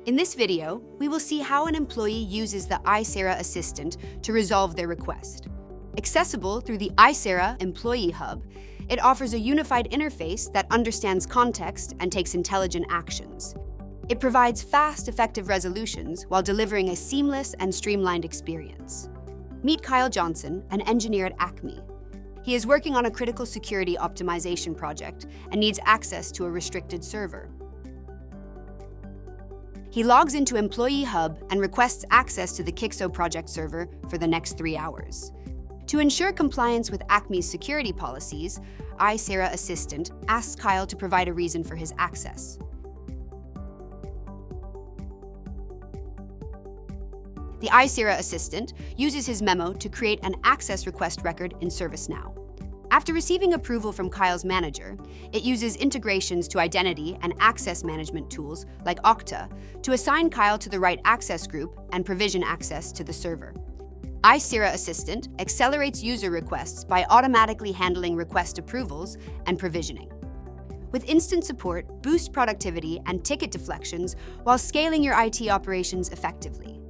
In this video, we will see how an employee uses the Aisera Assistant to resolve their request. Accessible through the Aisera Employee Hub, it offers a unified interface that understands context and takes intelligent actions. It provides fast, effective resolutions while delivering a seamless and streamlined experience. Meet Kyle Johnson, an engineer at Acme. He is working on a critical security optimization project and needs access to a restricted server. He logs into Employee Hub and requests access to the Qixo project server for the next 3 hours. To ensure compliance with Acme's security policies, Aisera Assistant asks Kyle to provide a reason for his access. The Aisera Assistant uses his memo to create an access request record in ServiceNow. After receiving approval from Kyle's manager, it uses integrations to identity and access management tools like Okta to assign Kyle to the right access group and provision access to the server. Aisera Assistant accelerates user requests by automatically handling request approvals and provisioning. With instant support, boost productivity and ticket deflections while scaling your IT operations effectively.